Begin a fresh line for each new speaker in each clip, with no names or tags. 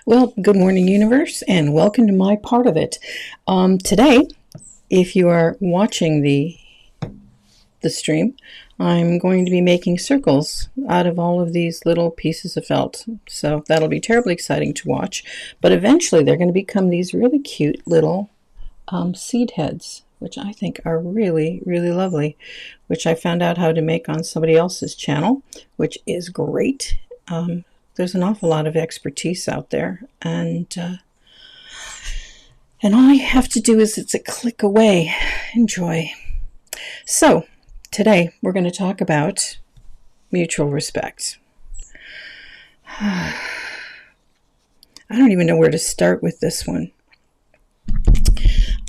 Well, good morning, universe, and welcome to my part of it. Today, if you are watching the stream, I'm going to be making circles out of all of these little pieces of felt. So that'll be terribly exciting to watch. But eventually, they're going to become these really cute little seed heads, which I think are really, really lovely, which I found out how to make on somebody else's channel, which is great. There's an awful lot of expertise out there, and all I have to do is it's a click away. Enjoy. So today we're going to talk about mutual respect. I don't even know where to start with this one.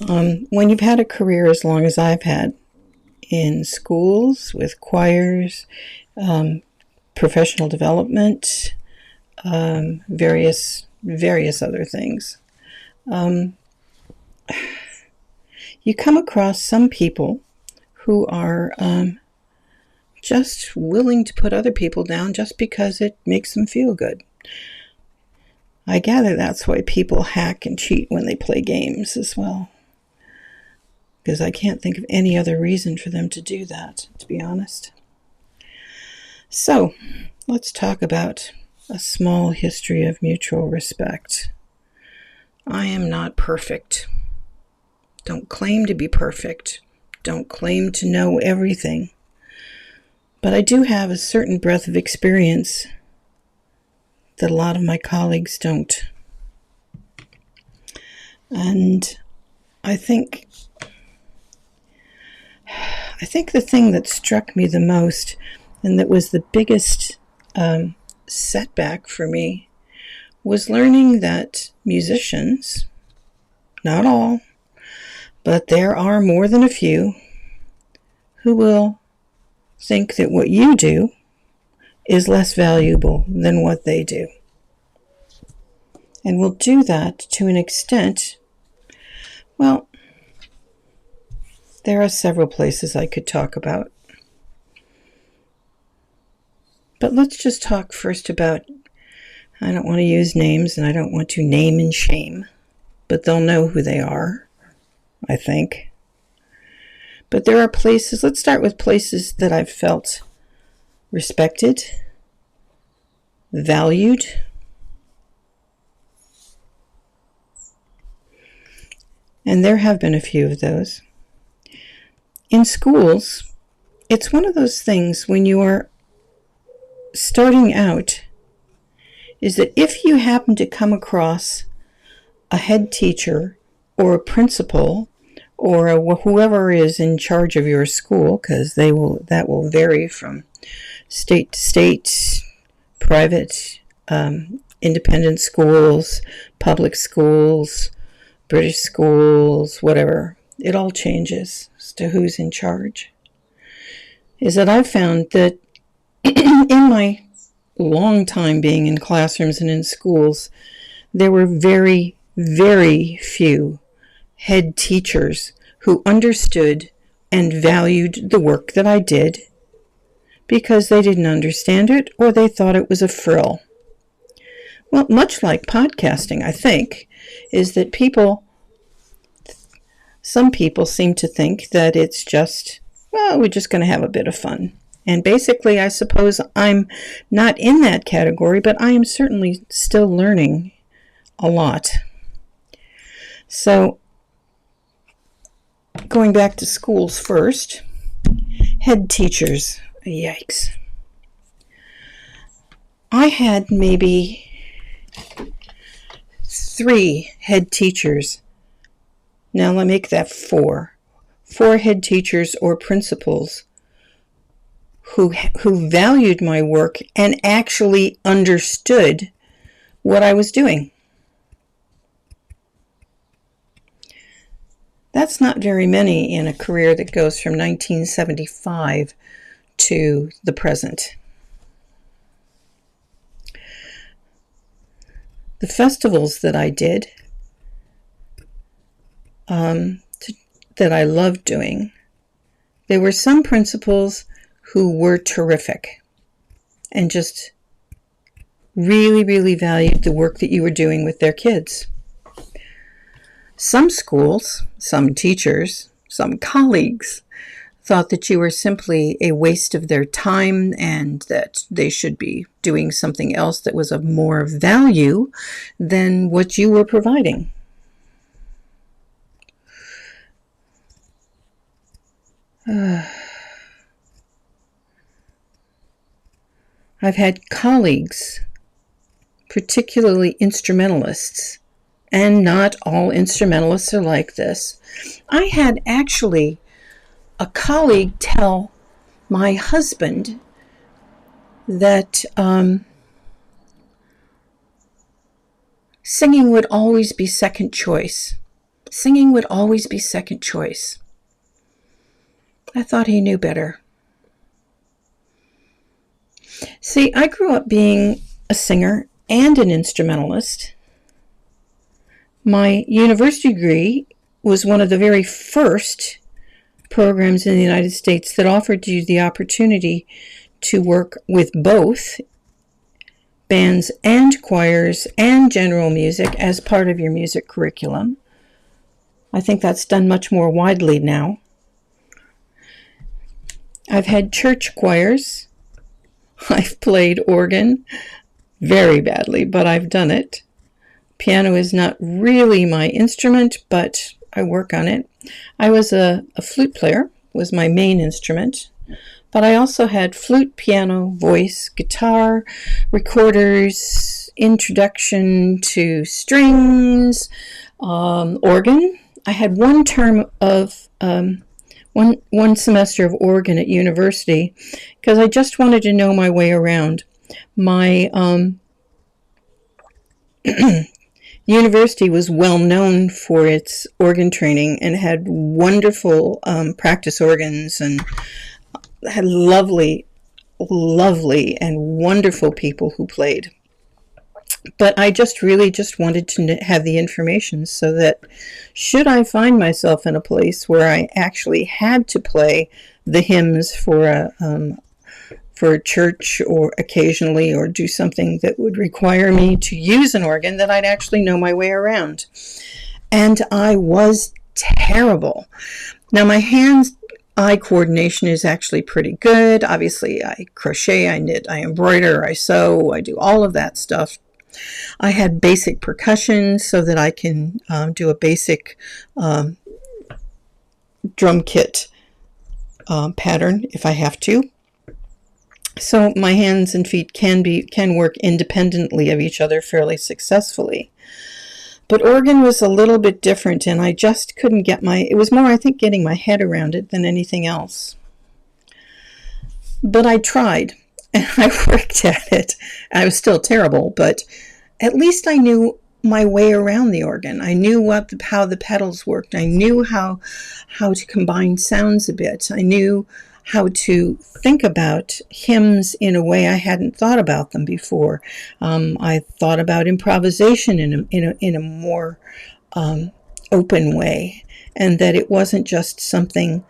When you've had a career as long as I've had in schools, with choirs, professional development, various other things, you come across some people who are just willing to put other people down just because it makes them feel good. I gather that's why people hack and cheat when they play games as well, because I can't think of any other reason for them to do that, to be honest. So let's talk about a small history of mutual respect. I am not perfect. Don't claim to be perfect. Don't claim to know everything. But I do have a certain breadth of experience that a lot of my colleagues don't. And I think the thing that struck me the most, and that was the biggest setback for me, was learning that musicians, not all, but there are more than a few, who will think that what you do is less valuable than what they do. And will do that to an extent. Well, there are several places I could talk about. But let's just talk first about, I don't want to use names and I don't want to name and shame, but they'll know who they are, I think. But there are places, let's start with places that I've felt respected, valued, and there have been a few of those. In schools, it's one of those things when you are starting out, is that if you happen to come across a head teacher or a principal or whoever is in charge of your school, because that will vary from state to state, private, independent schools, public schools, British schools, whatever. It all changes as to who's in charge. Is that I've found that in my long time being in classrooms and in schools, there were very, very few head teachers who understood and valued the work that I did, because they didn't understand it or they thought it was a frill. Well, much like podcasting, I think, is that some people seem to think that it's just, well, we're just going to have a bit of fun. And basically, I suppose I'm not in that category, but I am certainly still learning a lot. So, going back to schools first, head teachers, yikes. I had maybe 3 head teachers. Now let me make that 4. 4 head teachers or principals who valued my work and actually understood what I was doing. That's not very many in a career that goes from 1975 to the present. The festivals that I did, that I loved doing, there were some principals who were terrific and just really, really valued the work that you were doing with their kids. Some schools, some teachers, some colleagues thought that you were simply a waste of their time and that they should be doing something else that was of more value than what you were providing. I've had colleagues, particularly instrumentalists, and not all instrumentalists are like this. I had actually a colleague tell my husband that singing would always be second choice. Singing would always be second choice. I thought he knew better. See, I grew up being a singer and an instrumentalist. My university degree was one of the very first programs in the United States that offered you the opportunity to work with both bands and choirs and general music as part of your music curriculum. I think that's done much more widely now. I've had church choirs. I've played organ very badly, but I've done it. Piano is not really my instrument, but I work on it. I was a flute player, was my main instrument, but I also had flute, piano, voice, guitar, recorders, introduction to strings, organ. I had one term of one semester of organ at university because I just wanted to know my way around. My university was well known for its organ training and had wonderful practice organs and had lovely and wonderful people who played. But I really wanted to have the information so that should I find myself in a place where I actually had to play the hymns for a church or occasionally, or do something that would require me to use an organ, that I'd actually know my way around. And I was terrible. Now my hands-eye coordination is actually pretty good. Obviously I crochet, I knit, I embroider, I sew, I do all of that stuff. I had basic percussion so that I can do a basic drum kit pattern if I have to. So my hands and feet can work independently of each other fairly successfully. But organ was a little bit different, and I just couldn't it was more, I think, getting my head around it than anything else. But I tried, and I worked at it. I was still terrible, but at least I knew my way around the organ. I knew how the pedals worked. I knew how to combine sounds a bit. I knew how to think about hymns in a way I hadn't thought about them before. I thought about improvisation in a more open way, and that it wasn't just something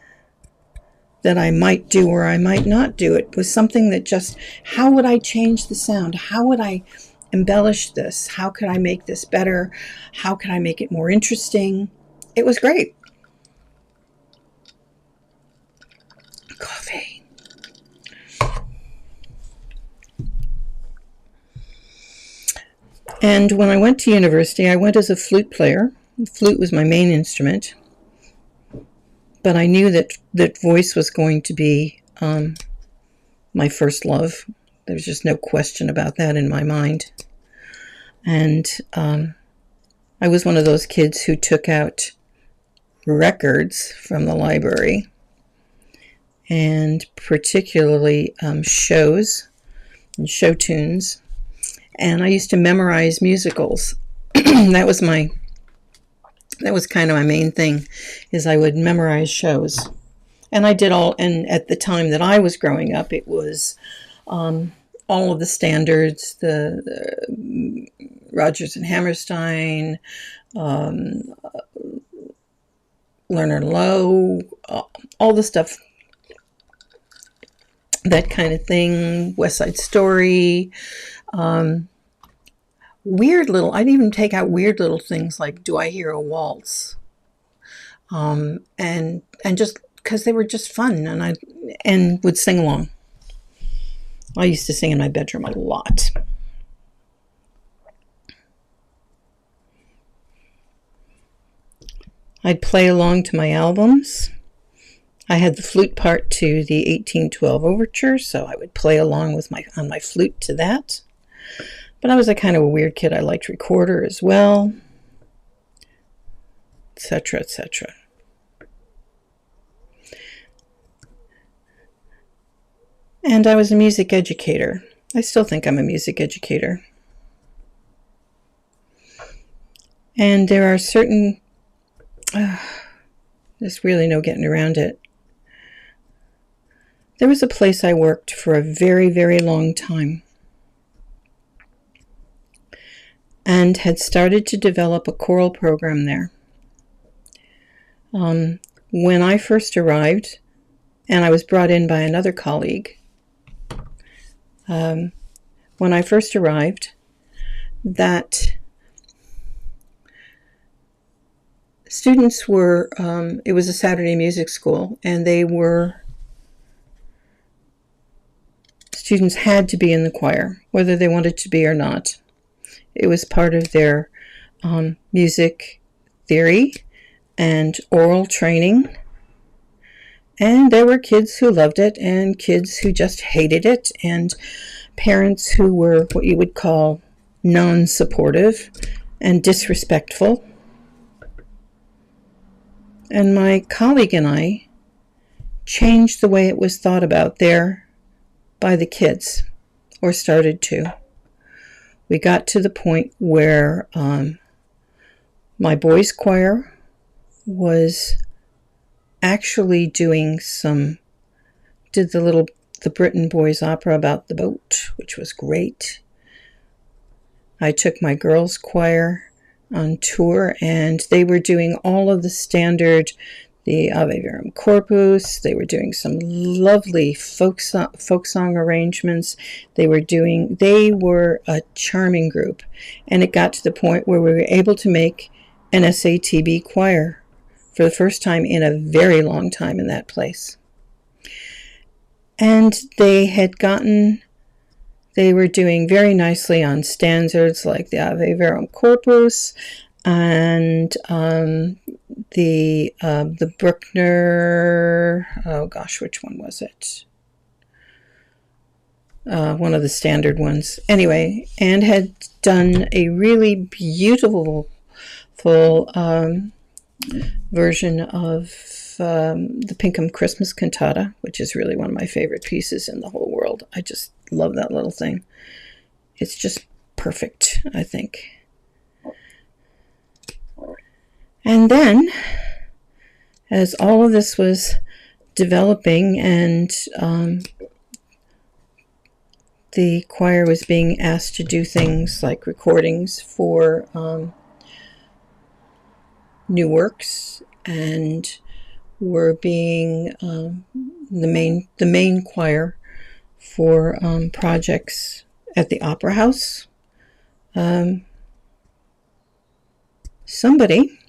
that I might do or I might not do. It was something that just, how would I change the sound? How would I embellish this? How could I make this better? How could I make it more interesting? It was great. Coffee. And when I went to university, I went as a flute player. The flute was my main instrument. But I knew that voice was going to be my first love. There's just no question about that in my mind. And I was one of those kids who took out records from the library, and particularly shows and show tunes. And I used to memorize musicals. That was kind of my main thing, is I would memorize shows. And I did and at the time that I was growing up, it was all of the standards, the Rodgers and Hammerstein, Lerner Lowe, all the stuff, that kind of thing, West Side Story, I'd even take out weird little things like, do I hear a waltz? And just because they were just fun, and would sing along. I used to sing in my bedroom a lot. I'd play along to my albums. I had the flute part to the 1812 overture, so I would play along on my flute to that. But I was a kind of a weird kid. I liked recorder as well, etc., etc. And I was a music educator. I still think I'm a music educator. And there are certain... there's really no getting around it. There was a place I worked for a very, very long time and had started to develop a choral program there. When I first arrived, and I was brought in by another colleague, when I first arrived, that students were, it was a Saturday music school, and students had to be in the choir, whether they wanted to be or not. It was part of their music theory and oral training. And there were kids who loved it and kids who just hated it, and parents who were what you would call non-supportive and disrespectful. And my colleague and I changed the way it was thought about there by the kids, or started to. We got to the point where my boys' choir was actually did the Britain Boys Opera about the boat, which was great. I took my girls' choir on tour, and they were doing all of the standard, the Ave Verum Corpus. They were doing some lovely folk song arrangements. They were a charming group, and it got to the point where we were able to make an SATB choir for the first time in a very long time in that place. And they were doing very nicely on standards like the Ave Verum Corpus and the Bruckner, oh gosh, which one was it? One of the standard ones. Anyway, and had done a really beautiful version of the Pinkham Christmas Cantata, which is really one of my favorite pieces in the whole world. I just love that little thing. It's just perfect, I think. And then, as all of this was developing and the choir was being asked to do things like recordings for new works, and were being the main choir for projects at the Opera House. Somebody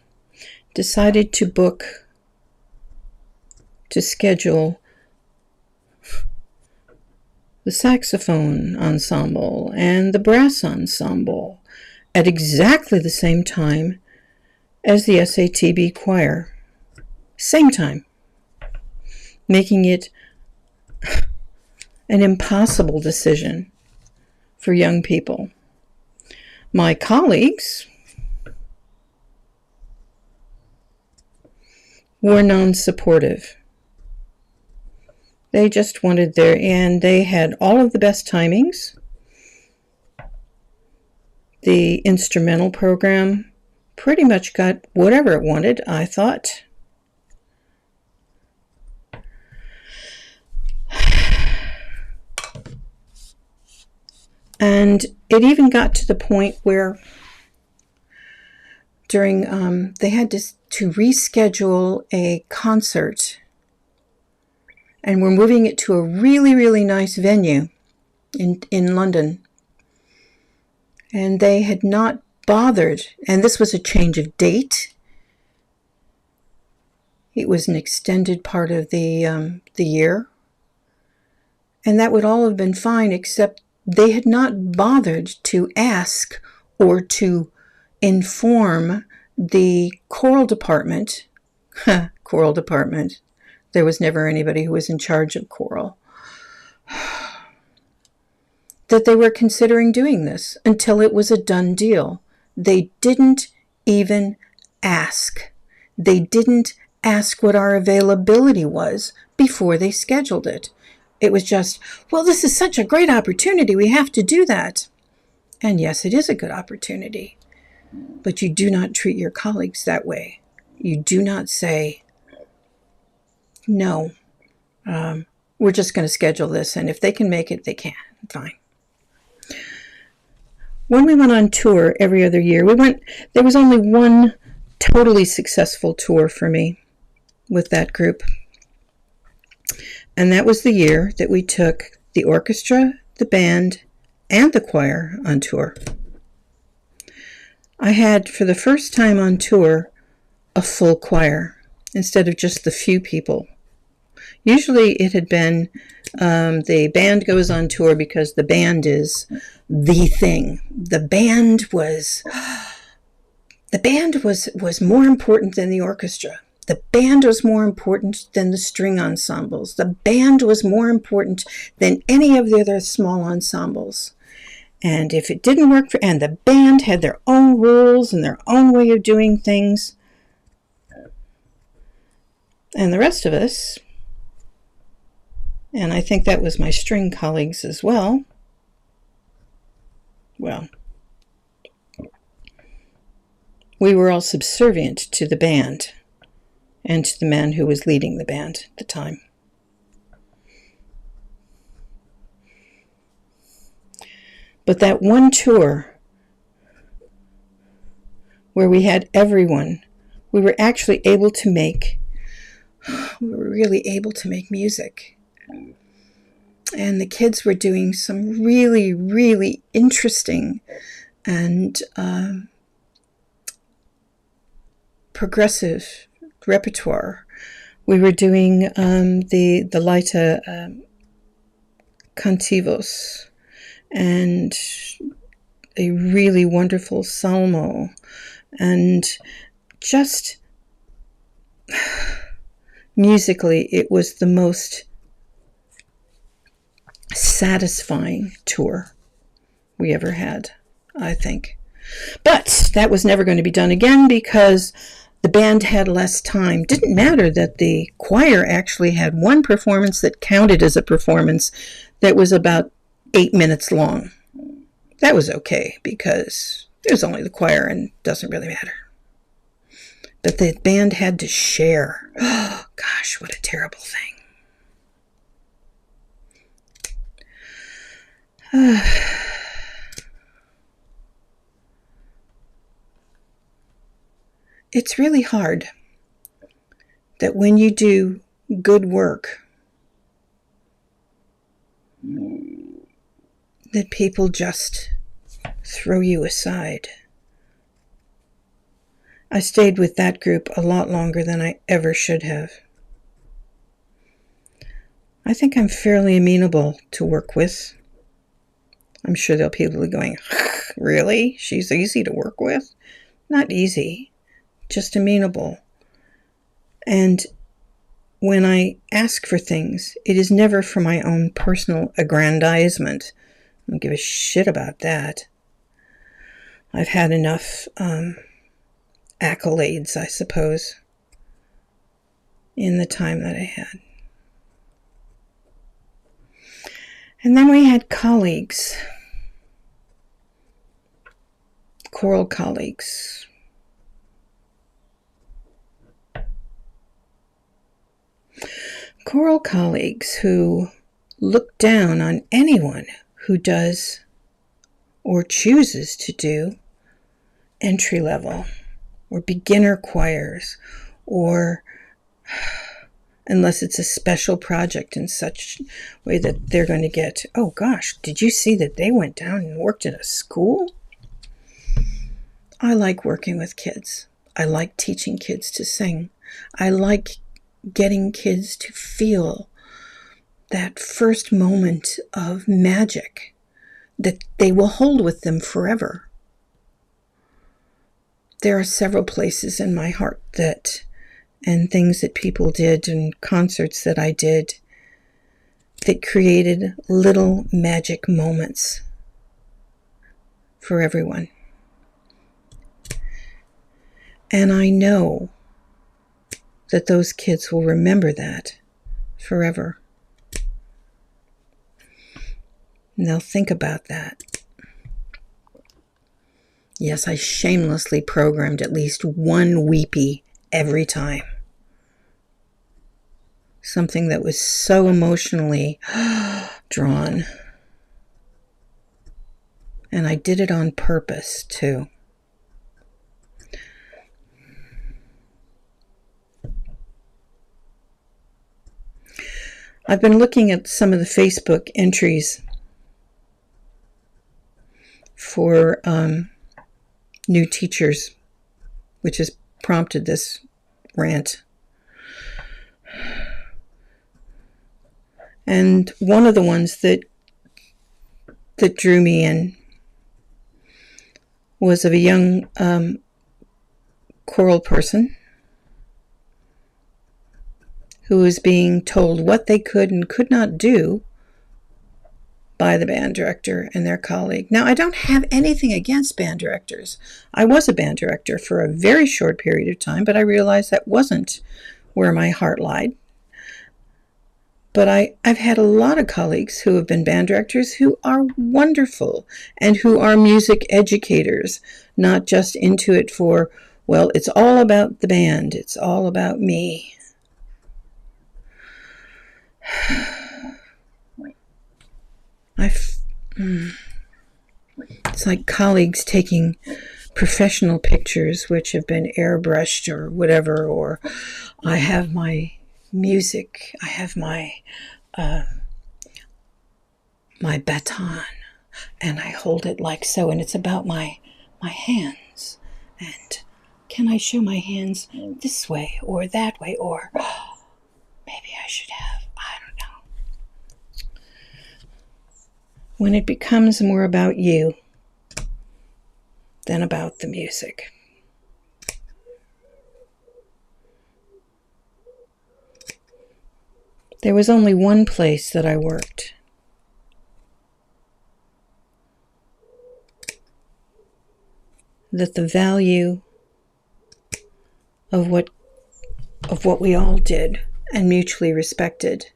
decided to schedule the saxophone ensemble and the brass ensemble at exactly the same time as the SATB choir. Same time. Making it an impossible decision for young people. My colleagues were non-supportive. They just wanted and they had all of the best timings. The instrumental program pretty much got whatever it wanted, I thought. And it even got to the point where during they had to reschedule a concert, and we're moving it to a really, really nice venue in London. and they had not bothered, and this was a change of date. It was an extended part of the year, and that would all have been fine, except they had not bothered to ask or to inform the choral department. Choral department. There was never anybody who was in charge of choral. That they were considering doing this until it was a done deal. They didn't even ask. They didn't ask what our availability was before they scheduled it. It was just, well, this is such a great opportunity. We have to do that. And yes, it is a good opportunity. But you do not treat your colleagues that way. You do not say, no, we're just going to schedule this, and if they can make it, they can. Fine. When we went on tour every other year, there was only one totally successful tour for me with that group. And that was the year that we took the orchestra, the band, and the choir on tour. I had, for the first time on tour, a full choir instead of just the few people. Usually it had been the band goes on tour because the band is the thing. The band was more important than the orchestra. The band was more important than the string ensembles. The band was more important than any of the other small ensembles. And if it didn't work and the band had their own rules and their own way of doing things, and the rest of us, and I think that was my string colleagues as well, we were all subservient to the band and to the man who was leading the band at the time. But that one tour where we had everyone, we were really able to make music. And the kids were doing some really, really interesting and progressive repertoire. We were doing the Laita cantivos and a really wonderful salmo, and just musically it was the most satisfying tour we ever had, I think. But that was never going to be done again because the band had less time. Didn't matter that the choir actually had one performance that counted as a performance that was about 8 minutes long. That was okay because it was only the choir and it doesn't really matter. But the band had to share. Oh, gosh, what a terrible thing. It's really hard that when you do good work, that people just throw you aside. I stayed with that group a lot longer than I ever should have. I think I'm fairly amenable to work with. I'm sure there'll be people going, really? She's easy to work with? Not easy, just amenable. And when I ask for things, it is never for my own personal aggrandizement. I don't give a shit about that. I've had enough accolades, I suppose, in the time that I had. And then we had colleagues, choral colleagues. Choral colleagues who look down on anyone who does or chooses to do entry level or beginner choirs, or unless it's a special project in such way that they're going to get, oh gosh, did you see that they went down and worked in a school? I like working with kids. I like teaching kids to sing. I like getting kids to feel that first moment of magic that they will hold with them forever. There are several places in my heart and things that people did and concerts that I did that created little magic moments for everyone. And I know that those kids will remember that forever. And they'll think about that. Yes, I shamelessly programmed at least one weepy every time. Something that was so emotionally drawn. And I did it on purpose, too. I've been looking at some of the Facebook entries for new teachers, which has prompted this rant. And one of the ones that drew me in was of a young choral person who was being told what they could and could not do by the band director and their colleague. Now, I don't have anything against band directors. I was a band director for a very short period of time, but I realized that wasn't where my heart lied. But I've had a lot of colleagues who have been band directors who are wonderful and who are music educators, not just into it for, well, it's all about the band. It's all about me. It's like colleagues taking professional pictures which have been airbrushed or whatever, or I have my music, I have my baton, and I hold it like so, and it's about my hands, and can I show my hands this way or that way, or maybe I should have, I don't know. When it becomes more about you than about the music. There was only one place that I worked that the value of what we all did and mutually respected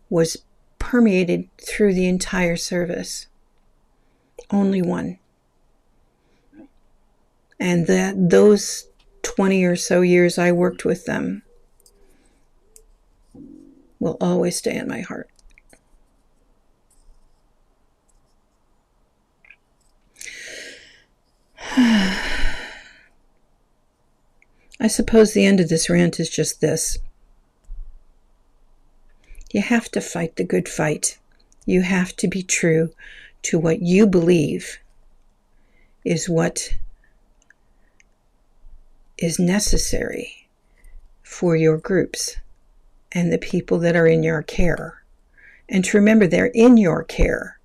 was permeated through the entire service. Only one. And those 20 or so years I worked with them will always stay in my heart. I suppose the end of this rant is just this. You have to fight the good fight. You have to be true to what you believe is what is necessary for your groups and the people that are in your care. And to remember, they're in your care.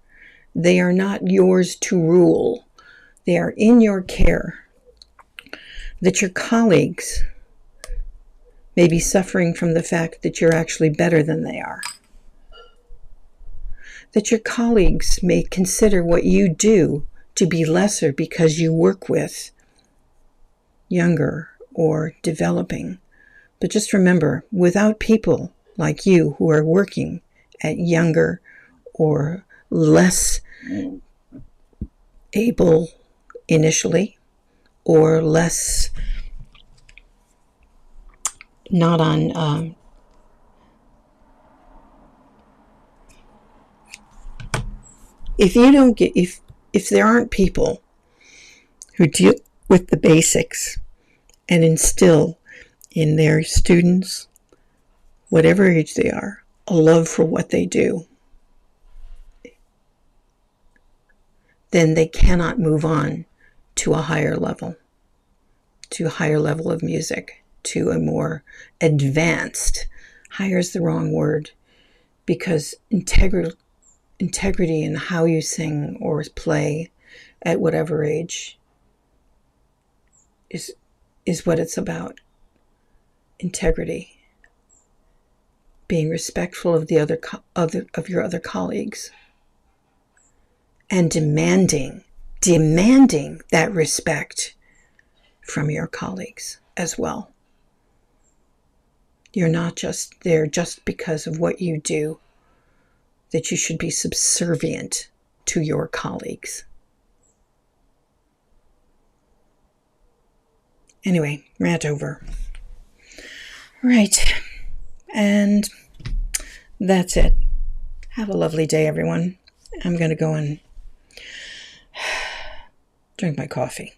They are not yours to rule. They are in your care. That your colleagues may be suffering from the fact that you're actually better than they are. That your colleagues may consider what you do to be lesser because you work with younger or developing. But just remember, without people like you who are working at younger or less able initially, or less not on if there aren't people who deal with the basics and instill in their students, whatever age they are, a love for what they do, then they cannot move on to a higher level of music, to a more advanced, higher is the wrong word, because integrity in how you sing or play at whatever age is what it's about. Integrity, being respectful of the of your other colleagues, and demanding that respect from your colleagues as well. You're not just there just because of what you do, that you should be subservient to your colleagues. Anyway, rant over. Right. And that's it. Have a lovely day, everyone. I'm going to go and drink my coffee.